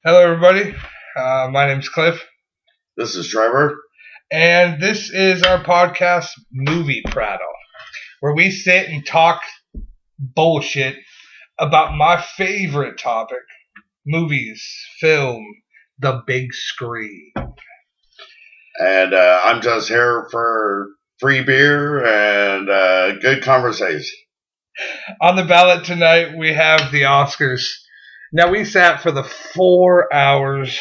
Hello, everybody. My name's Cliff, This is Trevor. and this is our podcast, Movie Prattle, where we sit and talk bullshit about my favorite topic movies, film, the big screen. And I'm just here for free beer and good conversation. On the ballot tonight, we have the Oscars. Now, we sat for the 4 hours.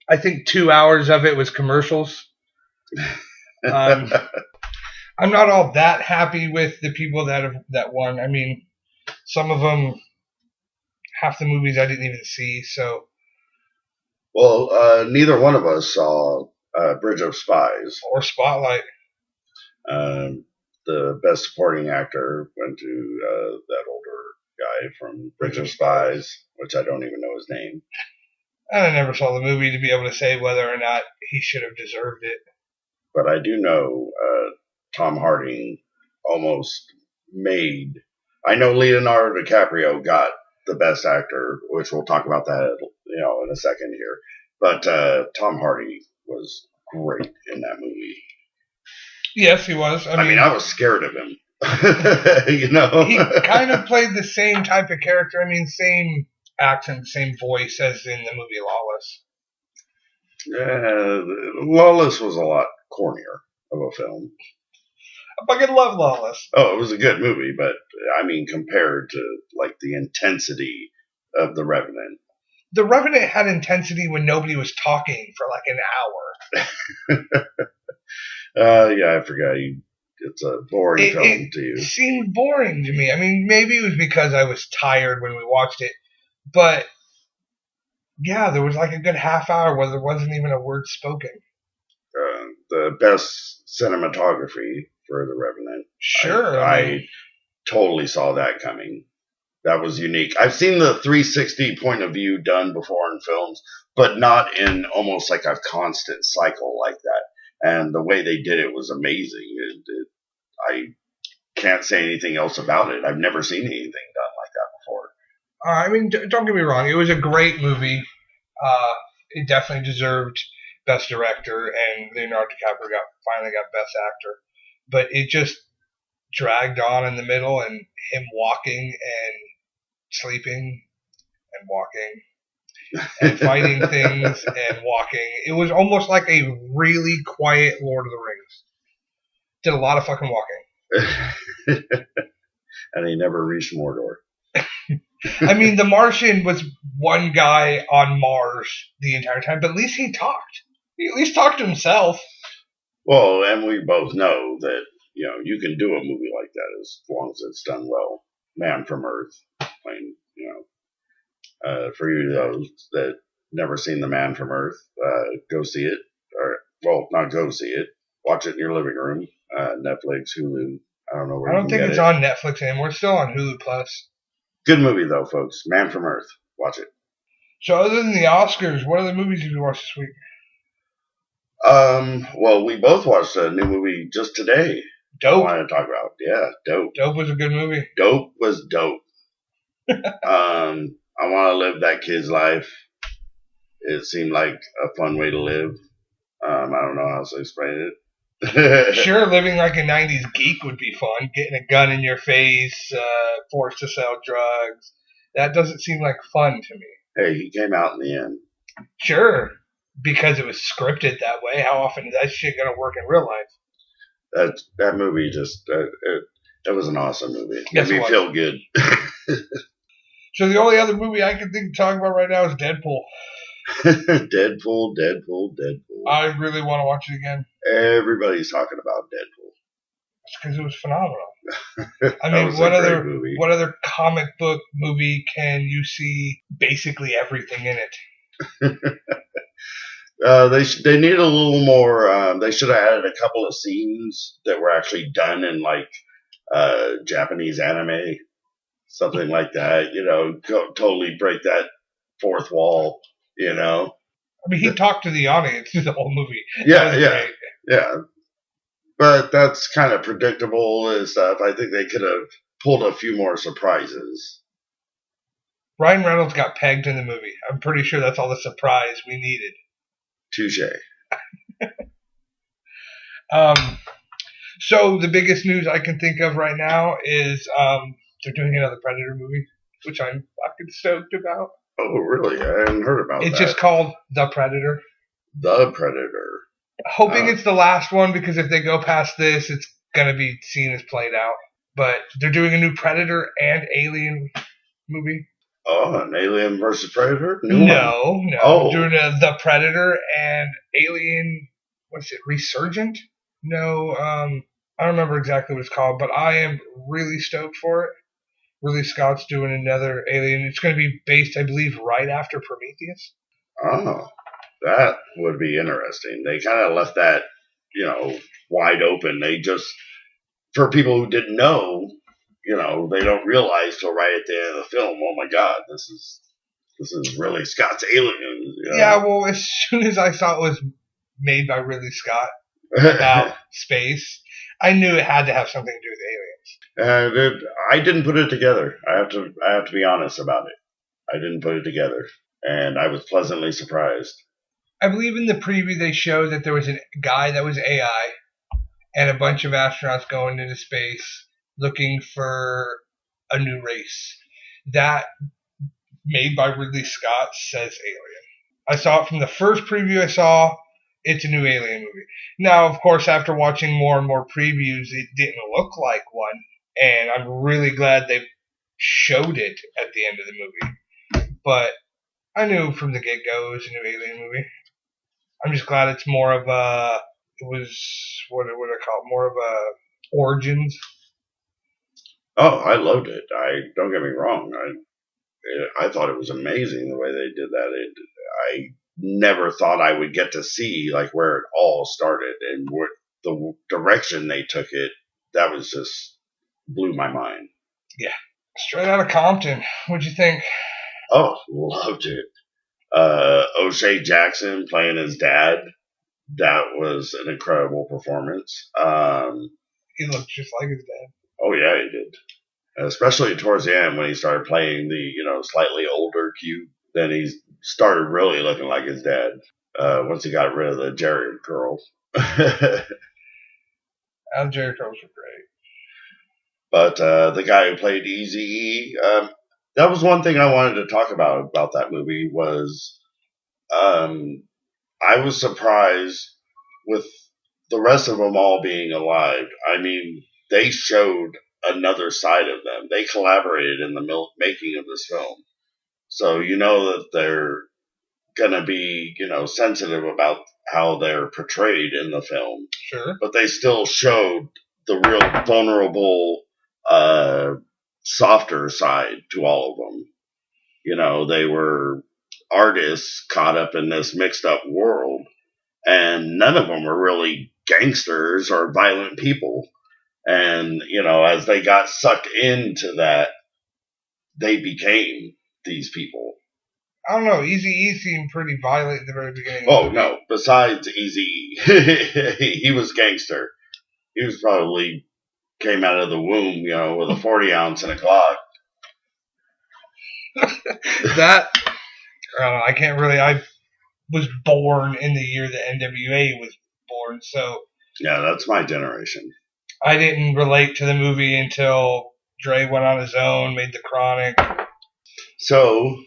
I think 2 hours of it was commercials. I'm not all that happy with the people that won. I mean, some of them, half the movies I didn't even see. So, Well, neither one of us saw Bridge of Spies. or Spotlight. The best supporting actor went to that older guy from Bridge of Spies, which I don't even know his name. And I never saw the movie to be able to say whether or not he should have deserved it. But I do know Tom Hardy almost made. I know Leonardo DiCaprio got the best actor, which we'll talk about that, in a second here. But Tom Hardy was great in that movie. Yes, he was. I mean, I was scared of him. He kind of played the same type of character. I mean, same accent, same voice as in the movie Lawless. Lawless was a lot cornier of a film. I fucking love Lawless. Oh, it was a good movie, but I mean, compared to like the intensity of The Revenant. The Revenant had intensity when nobody was talking for like an hour. Yeah, I forgot. It's a boring film to you. It seemed boring to me. I mean, maybe it was because I was tired when we watched it, but yeah, there was like a good half hour where there wasn't even a word spoken. The best cinematography for The Revenant. Sure. I totally saw that coming. That was unique. I've seen the 360 point of view done before in films, but not in almost like a constant cycle like that. And the way they did it was amazing. I can't say anything else about it. I've never seen anything done like that before. I mean, don't get me wrong. It was a great movie. It definitely deserved Best Director, and Leonardo DiCaprio finally got Best Actor. But it just dragged on in the middle, and him walking and sleeping and walking and fighting things and walking. It was almost like a really quiet Lord of the Rings. Did a lot of fucking walking. And he never reached Mordor. I mean, The Martian was one guy on Mars the entire time, but at least he talked. He at least talked to himself. Well, and we both know that, you can do a movie like that as long as it's done well. Man from Earth, playing, for you those that never seen The Man from Earth, go see it. Or, well, not go see it. Watch it in your living room. Netflix, Hulu. I don't know where. I don't think it's on Netflix anymore. It's still on Hulu Plus. Good movie though, folks. Man from Earth. Watch it. So, other than the Oscars, what other movies did you watch this week? Well, we both watched a new movie just today. Dope. I wanted to talk about. Yeah, Dope. Dope was a good movie. Dope was dope. I want to live that kid's life. It seemed like a fun way to live. I don't know how else to explain it. Sure, living like a 90s geek would be fun. Getting a gun in your face, forced to sell drugs. That doesn't seem like fun to me. Hey, he came out in the end. Sure, because it was scripted that way. How often is that shit going to work in real life? That movie just, it was an awesome movie. Yes, Made me feel good. So the only other movie I can think of talking about right now is Deadpool. Deadpool. I really want to watch it again. Everybody's talking about Deadpool. It's because it was phenomenal. I mean, what other comic book movie can you see basically everything in it? They need a little more. They should have added a couple of scenes that were actually done in like Japanese anime, something like that. Totally break that fourth wall. I mean, he talked to the audience through the whole movie. Yeah. But that's kind of predictable and stuff. I think they could have pulled a few more surprises. Ryan Reynolds got pegged in the movie. I'm pretty sure that's all the surprise we needed. Touche. So the biggest news I can think of right now is they're doing another Predator movie, which I'm fucking stoked about. Oh, really? I hadn't heard about It's that. just called The Predator. The Predator. Hoping it's the last one, because if they go past this, it's going to be seen as played out. But they're doing a new Predator and Alien movie. Oh, an Alien versus Predator? No. Oh. Doing The Predator and Alien, what's it, Resurgent? No, I don't remember exactly what it's called, but I am really stoked for it. Ridley Scott's doing another Alien. It's going to be based, I believe, right after Prometheus. Oh, that would be interesting. They kind of left that, wide open. They just, for people who didn't know, they don't realize till right at the end of the film, oh my God, this is Ridley Scott's Alien. Yeah, well, as soon as I saw it was made by Ridley Scott about space, I knew it had to have something to do with aliens. I didn't put it together. I have to be honest about it. I didn't put it together, and I was pleasantly surprised. I believe in the preview they showed that there was a guy that was AI and a bunch of astronauts going into space looking for a new race. That, made by Ridley Scott, says Alien. I saw it from the first preview I saw. It's a new Alien movie. Now, of course, after watching more and more previews, it didn't look like one, and I'm really glad they showed it at the end of the movie. But I knew from the get-go it was a new Alien movie. I'm just glad it's more of a, what I call it, more of a origins. Oh, I loved it. Don't get me wrong. I thought it was amazing the way they did that. I never thought I would get to see like where it all started and what the direction they took it. That was just blew my mind. Yeah, straight out of Compton. What'd you think? Oh, loved it. O'Shea Jackson playing his dad. That was an incredible performance. He looked just like his dad. Oh yeah, he did. Especially towards the end when he started playing the slightly older Q. Then he started really looking like his dad. Once he got rid of the Jerry curls. The Jerry curls were great. But the guy who played Eazy-E, that was one thing I wanted to talk about that movie was I was surprised with the rest of them all being alive. I mean, they showed another side of them. They collaborated in the making of this film. So you know that they're going to be, sensitive about how they're portrayed in the film. Sure. But they still showed the real vulnerable, softer side to all of them. They were artists caught up in this mixed up world, and none of them were really gangsters or violent people. And, as they got sucked into that, they became these people. I don't know. Eazy-E seemed pretty violent at the very beginning. Oh, no. Besides Eazy-E, he was gangster. He was probably came out of the womb, with a 40 ounce and a Glock. That, I don't know. I can't really. I was born in the year that NWA was born, so. Yeah, that's my generation. I didn't relate to the movie until Dre went on his own, made The Chronic. So,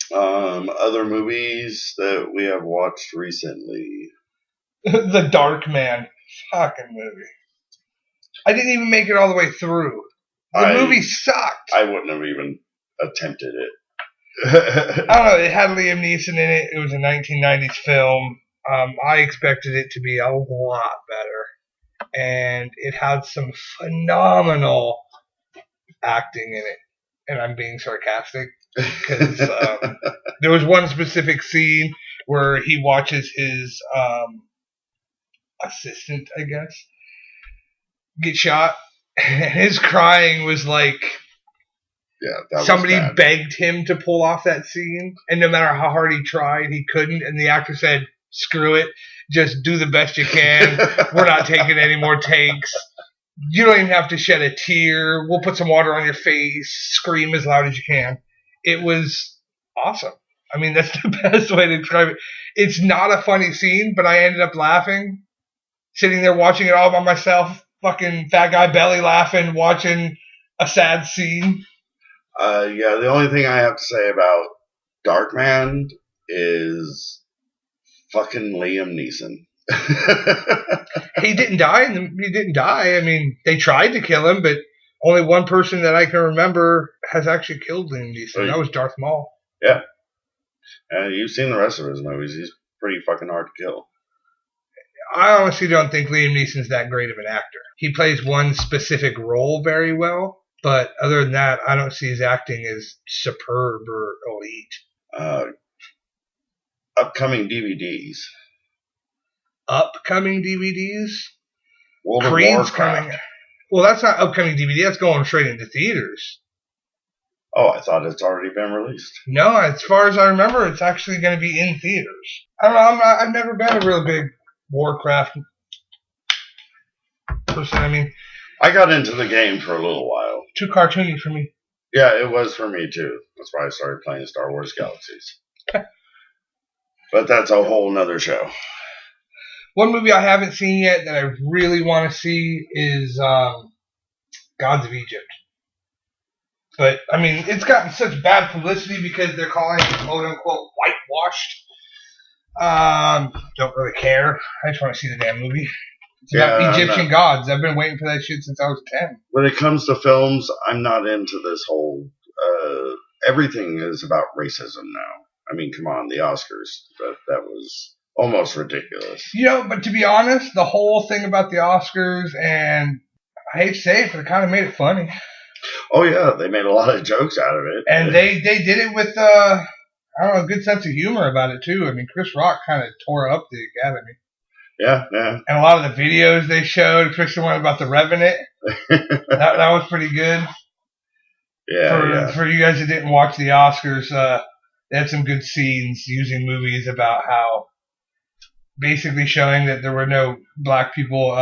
other movies that we have watched recently. The Dark Man. Fucking movie. I didn't even make it all the way through. The movie sucked. I wouldn't have even attempted it. I don't know. It had Liam Neeson in it. It was a 1990s film. I expected it to be a lot better. And it had some phenomenal acting in it. And I'm being sarcastic because there was one specific scene where he watches his assistant, I guess, get shot. And his crying was like, yeah, somebody begged him to pull off that scene, and no matter how hard he tried, he couldn't. And the actor said, "Screw it, just do the best you can. We're not taking any more takes. You don't even have to shed a tear. We'll put some water on your face. Scream as loud as you can." it was awesome. I mean, that's the best way to describe it. It's not a funny scene, but I ended up laughing, sitting there watching it all by myself, fucking fat guy belly laughing, watching a sad scene. Yeah, the only thing I have to say about Darkman is fucking Liam Neeson. He didn't die. He didn't die. I mean, they tried to kill him, but only one person that I can remember has actually killed Liam Neeson. That was Darth Maul. Yeah. And you've seen the rest of his movies. He's pretty fucking hard to kill. I honestly don't think Liam Neeson's that great of an actor. He plays one specific role very well, but other than that, I don't see his acting as superb or elite. Upcoming DVDs. Upcoming DVDs? World Creed's of Warcraft. coming. Well, that's not upcoming DVD. That's going straight into theaters. Oh, I thought it's already been released. No, as far as I remember, it's actually going to be in theaters. I don't know. I've never been a real big Warcraft person. I mean, I got into the game for a little while. Too cartoony for me. Yeah, it was for me too. That's why I started playing Star Wars Galaxies. But that's a whole nother show. One movie I haven't seen yet that I really want to see is Gods of Egypt. But, I mean, it's gotten such bad publicity because they're calling it, quote-unquote, whitewashed. Don't really care. I just want to see the damn movie. It's about Egyptian gods. I've been waiting for that shit since I was 10. When it comes to films, I'm not into this whole... everything is about racism now. I mean, come on, the Oscars. That was almost ridiculous. You know, but to be honest, the whole thing about the Oscars, and I hate to say it, but it kind of made it funny. Oh, yeah, they made a lot of jokes out of it. And they did it with, I don't know, a good sense of humor about it, too. I mean, Chris Rock kind of tore up the Academy. Yeah, yeah. And a lot of the videos they showed, especially the one about the Revenant, that was pretty good. Yeah, For you guys that didn't watch the Oscars, they had some good scenes using movies about how basically showing that there were no black people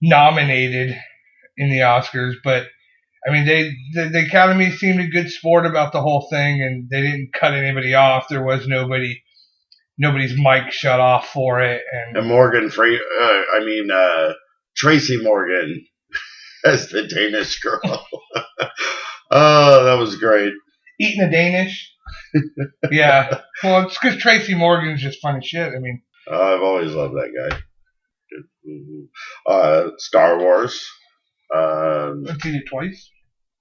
nominated in the Oscars, but I mean the Academy seemed a good sport about the whole thing, and they didn't cut anybody off. There was nobody's mic shut off for it, and Morgan Tracy Morgan as the Danish girl. Oh, that was great. Eating a Danish. Yeah. Well, it's because Tracy Morgan's just funny shit. I mean, I've always loved that guy. Star Wars. I've seen it twice.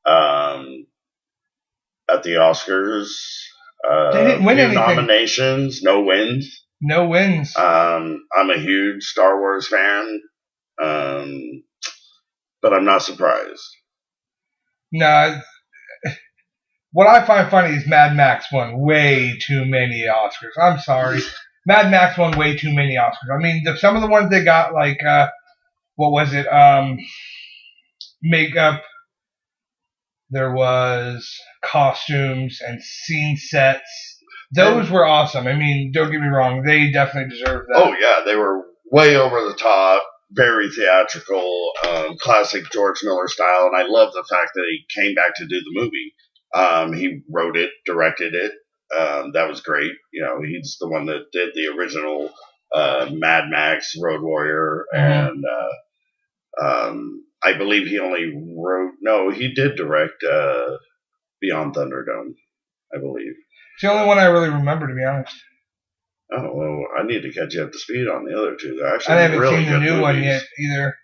At the Oscars. They didn't win anything. Nominations, no wins. No wins. I'm a huge Star Wars fan, but I'm not surprised. No. What I find funny is Mad Max won way too many Oscars. I'm sorry. Mad Max won way too many Oscars. I mean, some of the ones they got, like, what was it? Makeup. There was costumes and scene sets. Those were awesome. I mean, don't get me wrong. They definitely deserve that. Oh, yeah. They were way over the top. Very theatrical. Classic George Miller style. And I love the fact that he came back to do the movie. He wrote it, directed it. That was great. You know, he's the one that did the original Mad Max, Road Warrior, and I believe he only wrote. No, he did direct Beyond Thunderdome, I believe. It's the only one I really remember, to be honest. Oh, well, I need to catch you up to speed on the other two. They're actually I haven't really seen the new movies. one yet either.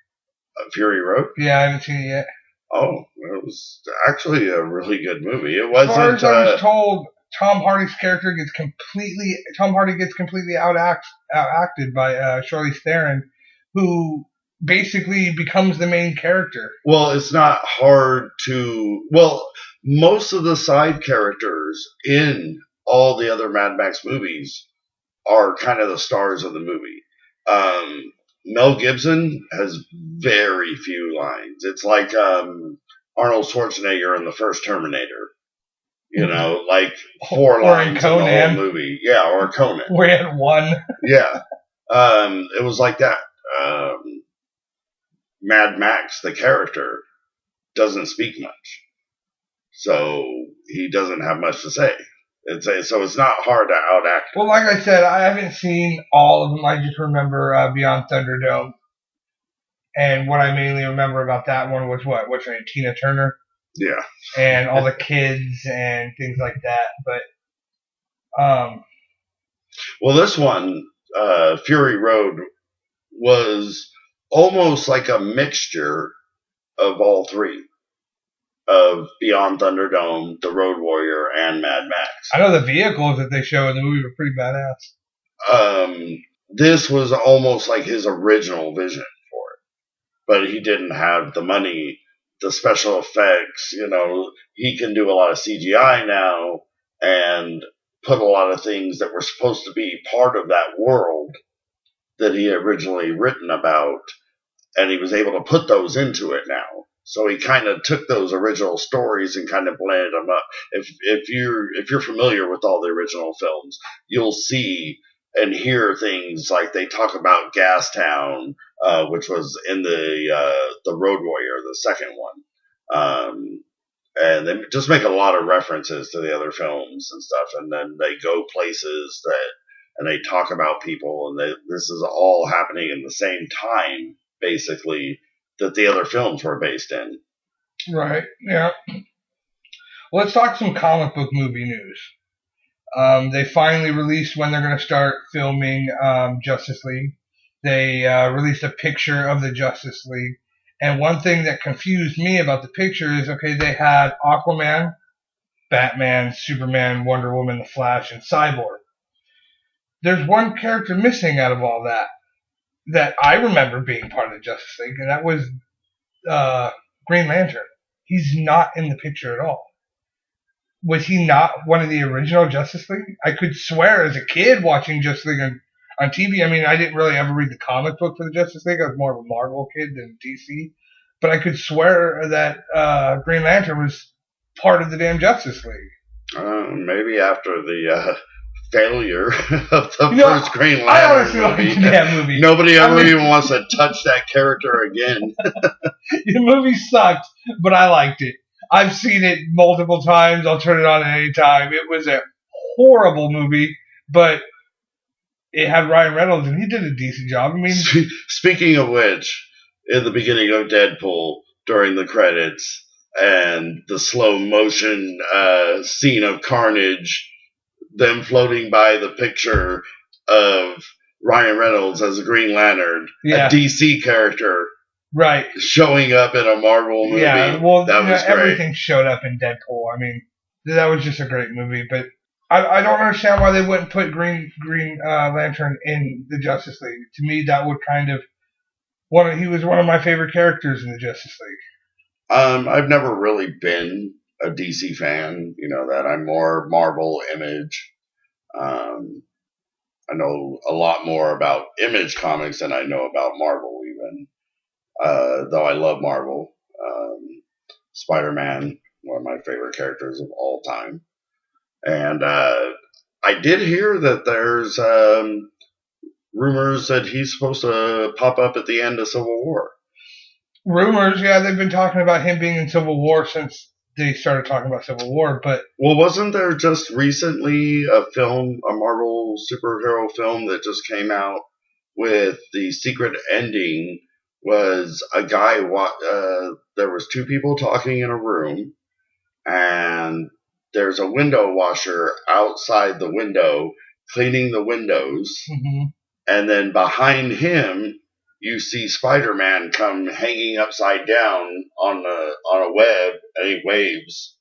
Fury Road? Yeah, I haven't seen it yet. Oh, it was actually a really good movie. It wasn't. As far as I was told, Tom Hardy's character gets completely outacted by Charlize Theron, who basically becomes the main character. Well, it's not hard to. Well, most of the side characters in all the other Mad Max movies are kind of the stars of the movie. Mel Gibson has very few lines. It's like Arnold Schwarzenegger in the first Terminator. You know, like 4 lines in the whole movie. Yeah, or Conan. Where he had one. Yeah. It was like that. Mad Max, the character, doesn't speak much. so he doesn't have much to say. So it's not hard to outact. Well, like I said, I haven't seen all of them. I just remember Beyond Thunderdome. And what I mainly remember about that one was what's her name, Tina Turner, Yeah. and all the kids and things like that. But well, this one, Fury Road, was almost like a mixture of all three, of Beyond Thunderdome, The Road Warrior, and Mad Max. I know the vehicles that they show in the movie were pretty badass. This was almost like his original vision for it, but he didn't have the money, the special effects. He can do a lot of CGI now and put a lot of things that were supposed to be part of that world that he had originally written about, and he was able to put those into it now. So he kind of took those original stories and kind of blended them up. If you're familiar with all the original films, you'll see and hear things like they talk about Gastown, which was in the Road Warrior, the second one. And they just make a lot of references to the other films and stuff, and then they go places and they talk about people, and this is all happening in the same time, basically, that the other films were based in. Right. Yeah. Well, let's talk some comic book movie news. They finally released when they're going to start filming Justice League. They released a picture of the Justice League. And one thing that confused me about the picture is, okay, they had Aquaman, Batman, Superman, Wonder Woman, The Flash, and Cyborg. There's one character missing out of all that I remember being part of the Justice League, and that was Green Lantern. He's not in the picture at all. Was he not one of the original Justice League? I could swear as a kid watching Justice League on TV. I mean, I didn't really ever read the comic book for the Justice League. I was more of a Marvel kid than DC. But I could swear that Green Lantern was part of the damn Justice League. Maybe after the failure of the first Green Lantern I honestly liked that movie. Nobody ever even wants to touch that character again. The movie sucked, but I liked it. I've seen it multiple times. I'll turn it on at any time. It was a horrible movie, but it had Ryan Reynolds, and he did a decent job. I mean, speaking of which, in the beginning of Deadpool, during the credits and the slow motion scene of Carnage, them floating by the picture of Ryan Reynolds as a Green Lantern, a DC character, right, showing up in a Marvel movie. Yeah, well, that was great. Everything showed up in Deadpool. I mean, that was just a great movie. But I don't understand why they wouldn't put Green Lantern in the Justice League. To me, that would kind of he was one of my favorite characters in the Justice League. I've never really been a DC fan. You know that I'm more Marvel, Image. I know a lot more about Image comics than I know about Marvel, even. Though I love Marvel. Spider-Man, one of my favorite characters of all time. And I did hear that there's rumors that he's supposed to pop up at the end of Civil War. Rumors, yeah, they've been talking about him being in Civil War since they started talking about Civil War, but... Well, wasn't there just recently a Marvel superhero film that just came out with the secret ending was a guy, there was two people talking in a room, and there's a window washer outside the window cleaning the windows, and then behind him you see Spider-Man come hanging upside down on a web, and he waves.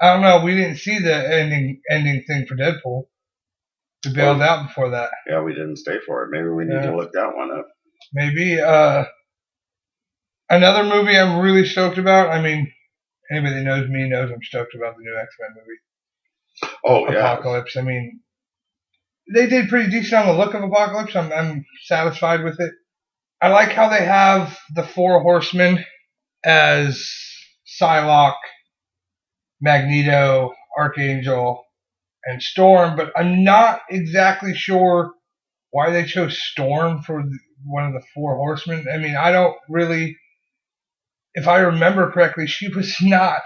I don't know. We didn't see the ending thing for Deadpool. We bailed out before that. Yeah, we didn't stay for it. Maybe we need to look that one up. Maybe. Another movie I'm really stoked about. I mean, anybody that knows me knows I'm stoked about the new X-Men movie. Oh, yeah. Apocalypse. I mean, they did pretty decent on the look of Apocalypse. I'm satisfied with it. I like how they have the Four Horsemen as Psylocke, Magneto, Archangel, and Storm, but I'm not exactly sure why they chose Storm for one of the Four Horsemen. I mean, I don't really... If I remember correctly, she was not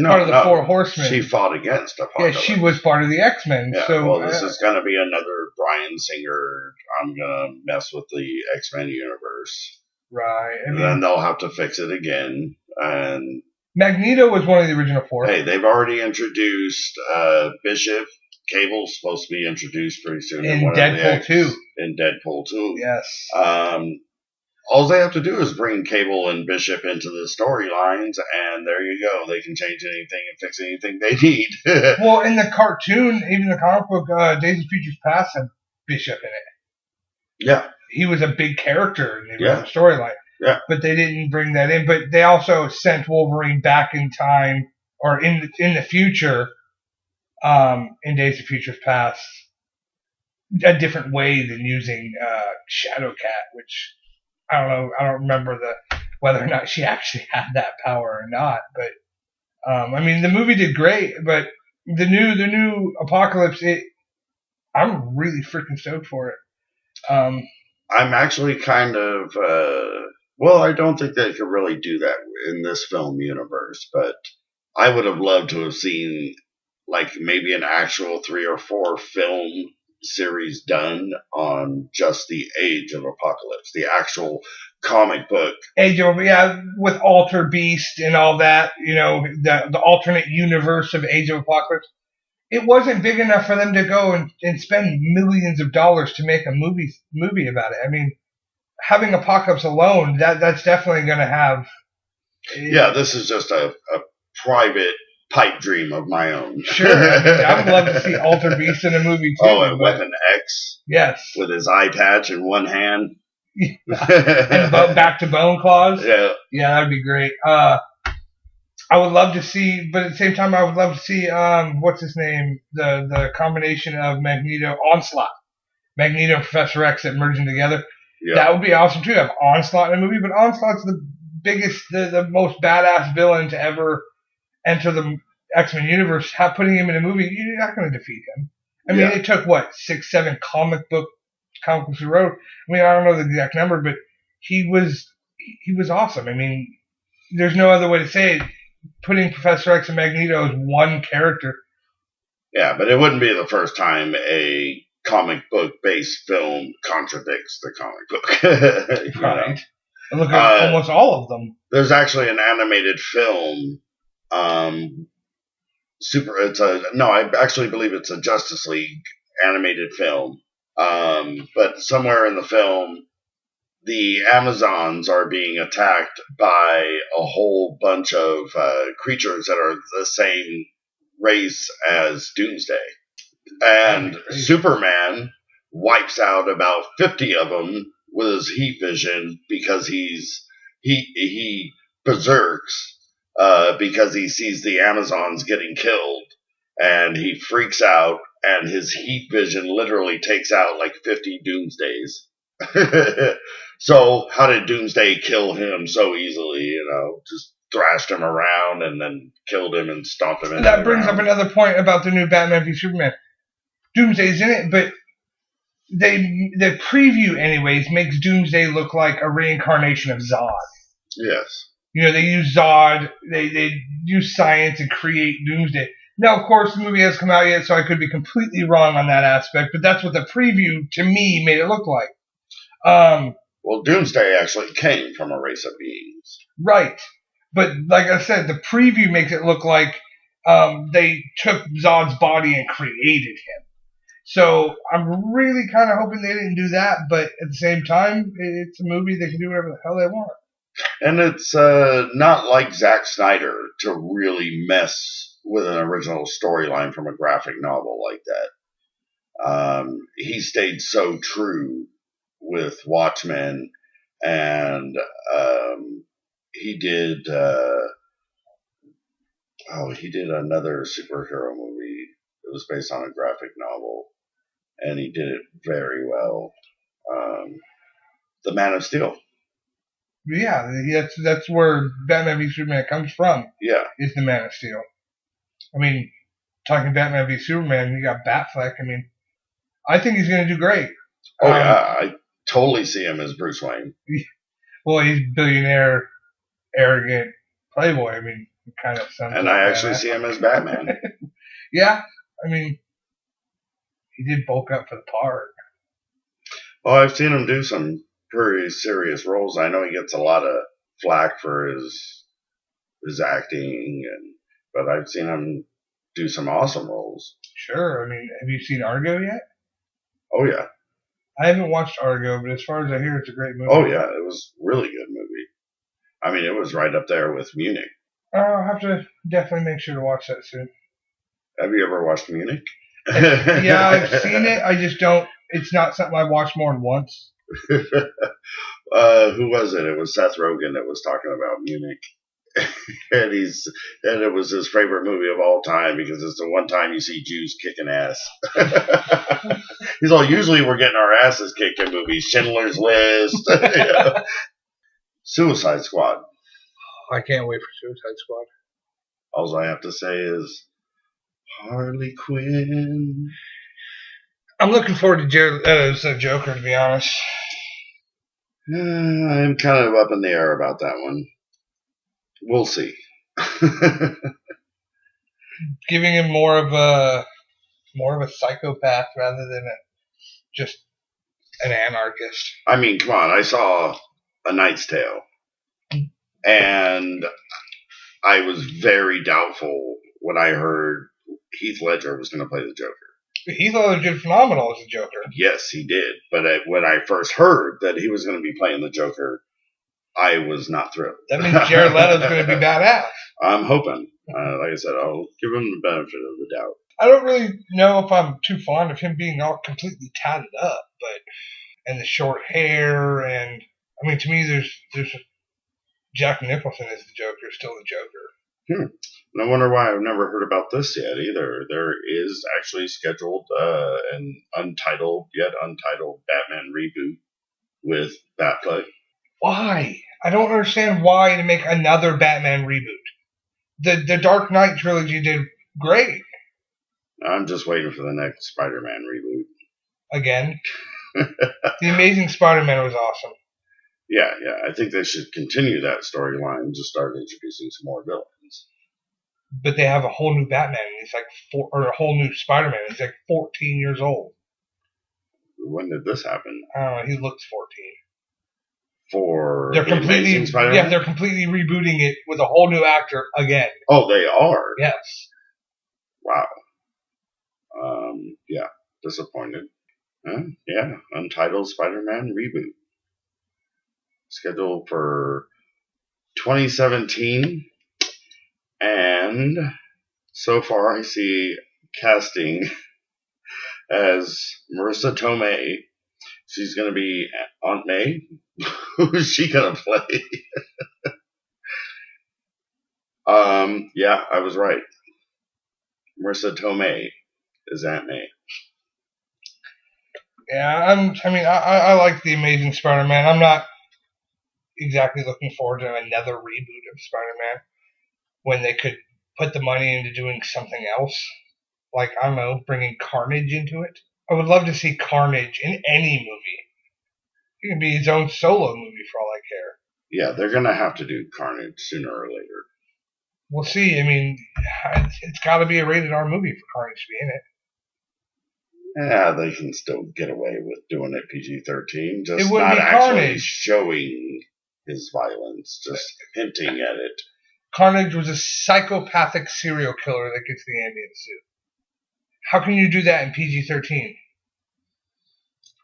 part of the Four No. Horsemen. She fought against Yeah, Apocalypse. she was part of the X-Men. Yeah, So well, this is going to be another Bryan Singer. I'm going to mess with the X-Men universe. right. I And mean, then they'll have to fix it again. And Magneto was one of the original four. hey, they've already introduced Bishop. Cable's supposed to be introduced pretty soon in Deadpool 2. In Deadpool 2. Yes. All they have to do is bring Cable and Bishop into the storylines, and there you go. They can change anything and fix anything they need. Well, in the cartoon, even the comic book, Days of Futures Past had Bishop in it. Yeah. He was a big character in the original storyline. Yeah. But they didn't bring that in. But they also sent Wolverine back in time, or in the future, in Days of Futures Past, a different way than using Shadowcat, which I don't know. I don't remember whether or not she actually had that power or not. But I mean, the movie did great. But the new Apocalypse, I'm really freaking stoked for it. I'm actually kind of well, I don't think they could really do that in this film universe, but I would have loved to have seen like maybe an actual 3 or 4 film series done on just the Age of Apocalypse, the actual comic book. Age of, yeah, with Alter Beast and all that, the alternate universe of Age of Apocalypse. It wasn't big enough for them to go and spend millions of dollars to make a movie about it. I mean, having Apocalypse alone, that's definitely going to have. Yeah, this is just a private pipe dream of my own. Sure, I would love to see Alter Beast in a movie too. Oh, and Weapon X. Yes. With his eye patch in one hand. And back to Bone Claws. Yeah. Yeah, that'd be great. I would love to see, but at the same time, I would love to see what's his name, the combination of Onslaught, Magneto and Professor X that merging together. Yeah. That would be awesome too. Have Onslaught in a movie, but Onslaught's the biggest, the most badass villain to ever enter the X-Men universe. Putting him in a movie, you're not going to defeat him. I mean, it took 6, 7 comic books he wrote. I mean, I don't know the exact number, but he was awesome. I mean, there's no other way to say it. Putting Professor X and Magneto as one character. Yeah, but it wouldn't be the first time a comic book based film contradicts the comic book. Right. Look at almost all of them. There's actually an animated film. I actually believe it's a Justice League animated film. But somewhere in the film, the Amazons are being attacked by a whole bunch of creatures that are the same race as Doomsday. And Superman wipes out about 50 of them with his heat vision because he berserks because he sees the Amazons getting killed. And he freaks out, and his heat vision literally takes out 50 Doomsdays. So how did Doomsday kill him so easily? Just thrashed him around and then killed him and stomped him in. That brings up another point about the new Batman v Superman. Doomsday's in it, but the preview anyways makes Doomsday look like a reincarnation of Zod. Yes. They use Zod, they use science and create Doomsday. Now, of course, the movie hasn't come out yet, so I could be completely wrong on that aspect, but that's what the preview, to me, made it look like. Well, Doomsday actually came from a race of beings. Right. But like I said, the preview makes it look like they took Zod's body and created him. So I'm really kind of hoping they didn't do that, but at the same time, it's a movie. They can do whatever the hell they want. And it's not like Zack Snyder to really mess with an original storyline from a graphic novel like that. He stayed so true with Watchmen, and he did another superhero movie. It was based on a graphic novel, and he did it very well. The Man of Steel. Yeah, that's where Batman v Superman comes from. Yeah, is the Man of Steel. I mean, talking Batman v Superman, you got Batfleck. I mean, I think he's going to do great. Oh yeah, I totally see him as Bruce Wayne. Well, he's billionaire, arrogant playboy. I mean, Kind of sounds And like I Ben actually see Affleck. him as Batman. Yeah, I mean, he did bulk up for the part. Well, I've seen him do some pretty serious roles. I know he gets a lot of flack for his acting, but I've seen him do some awesome roles. Sure. I mean, have you seen Argo yet? Oh yeah, I haven't watched Argo, but as far as I hear, it's a great movie. oh yeah, it was a really good movie. I mean, it was right up there with Munich. I'll have to definitely make sure to watch that soon. Have you ever watched Munich? Yeah, I've seen it. I just don't. It's not something I watched more than once. Who was it? It was Seth Rogen that was talking about Munich. And it was his favorite movie of all time because it's the one time you see Jews kicking ass. He's all, usually we're getting our asses kicked in movies. Schindler's List, Suicide Squad. I can't wait for Suicide Squad. All I have to say is Harley Quinn. I'm looking forward to Jared Leto's Joker, to be honest. I'm kind of up in the air about that one. We'll see. Giving him more of a psychopath rather than just an anarchist. I mean, come on. I saw A Knight's Tale, and I was very doubtful when I heard Heath Ledger was going to play the Joker. Heath Ledger did phenomenal as a Joker. Yes, he did. But when I first heard that he was going to be playing the Joker, I was not thrilled. That means Jared Leto's going to be badass. I'm hoping. Like I said, I'll give him the benefit of the doubt. I don't really know if I'm too fond of him being all completely tatted up, and the short hair, and I mean, to me, there's Jack Nicholson as the Joker, still the Joker. And I wonder why I've never heard about this yet either. There is actually scheduled an yet untitled Batman reboot with Batfleck. Why? I don't understand why to make another Batman reboot. The Dark Knight trilogy did great. I'm just waiting for the next Spider-Man reboot. Again. The Amazing Spider-Man was awesome. Yeah. I think they should continue that storyline and just start introducing some more villains. But they have a whole new Batman, and he's like a whole new Spider-Man. He's like 14 years old. When did this happen? I don't know. He looks 14. For they're Amazing Spider-Man? Yeah, they're completely rebooting it with a whole new actor again. Oh, they are? Yes. Wow. Yeah, disappointed. Yeah, untitled Spider-Man reboot. Scheduled for 2017. And so far I see casting as Marissa Tomei. She's going to be Aunt May. Who is she going to play? Yeah, I was right. Marissa Tomei is Aunt May. Yeah, I like the Amazing Spider-Man. I'm not exactly looking forward to another reboot of Spider-Man when they could put the money into doing something else. Like, I don't know, bringing Carnage into it. I would love to see Carnage in any movie. It could be his own solo movie for all I care. Yeah, they're going to have to do Carnage sooner or later. We'll see. I mean, it's got to be a rated R movie for Carnage to be in it. Yeah, they can still get away with doing it PG-13, just it wouldn't not be actually Carnage. Showing his violence, just hinting at it. Carnage was a psychopathic serial killer that gets the ambient suit. How can you do that in PG-13?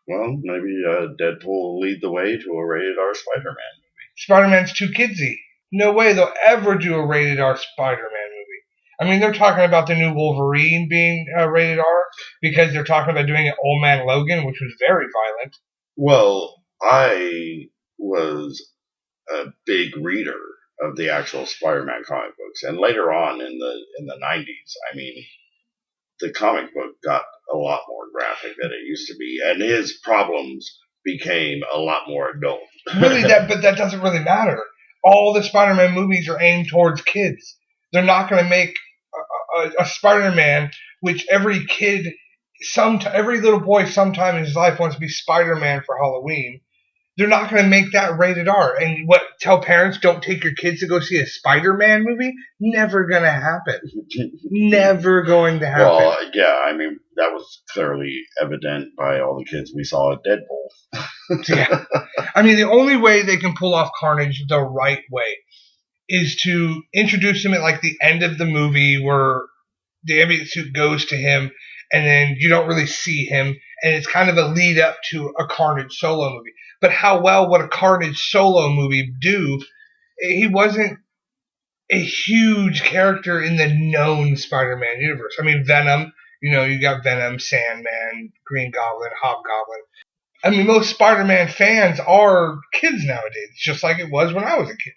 Well, maybe Deadpool will lead the way to a rated R Spider-Man movie. Spider-Man's too kidsy. No way they'll ever do a rated R Spider-Man movie. I mean, they're talking about the new Wolverine being rated R because they're talking about doing an Old Man Logan, which was very violent. Well, I was a big reader of the actual Spider-Man comic books, and later on in the 90s, I mean, the comic book got a lot more graphic than it used to be, and his problems became a lot more adult. Really, but that doesn't really matter. All the Spider-Man movies are aimed towards kids. They're not going to make a Spider-Man, which every kid, every little boy sometime in his life wants to be Spider-Man for Halloween. They're not going to make that rated R. And what, tell parents don't take your kids to go see a Spider-Man movie? Never going to happen. Never going to happen. Well, yeah, I mean, that was clearly evident by all the kids we saw at Deadpool. Yeah. I mean, the only way they can pull off Carnage the right way is to introduce him at like the end of the movie where the ambulance suit goes to him and then you don't really see him, and it's kind of a lead up to a Carnage solo movie. But how well would a Carnage solo movie do? He wasn't a huge character in the known Spider-Man universe. I mean, Venom, you got Venom, Sandman, Green Goblin, Hobgoblin. I mean, most Spider-Man fans are kids nowadays, just like it was when I was a kid.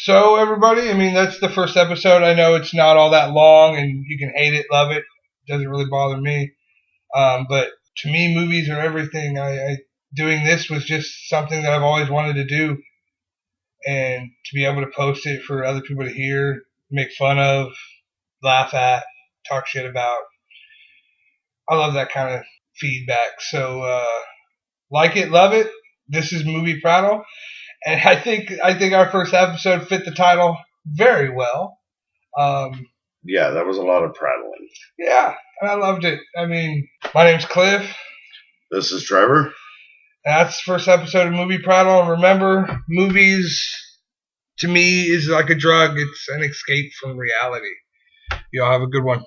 So, everybody, I mean, that's the first episode. I know it's not all that long, and you can hate it, love it. It doesn't really bother me. But to me, movies are everything. Doing this was just something that I've always wanted to do, and to be able to post it for other people to hear, make fun of, laugh at, talk shit about. I love that kind of feedback. So, like it, love it. This is Movie Prattle, and I think our first episode fit the title very well. Yeah, that was a lot of prattling. Yeah, and I loved it. I mean, my name's Cliff. This is Trevor. That's the first episode of Movie Prattle. And remember, movies to me is like a drug. It's an escape from reality. Y'all have a good one.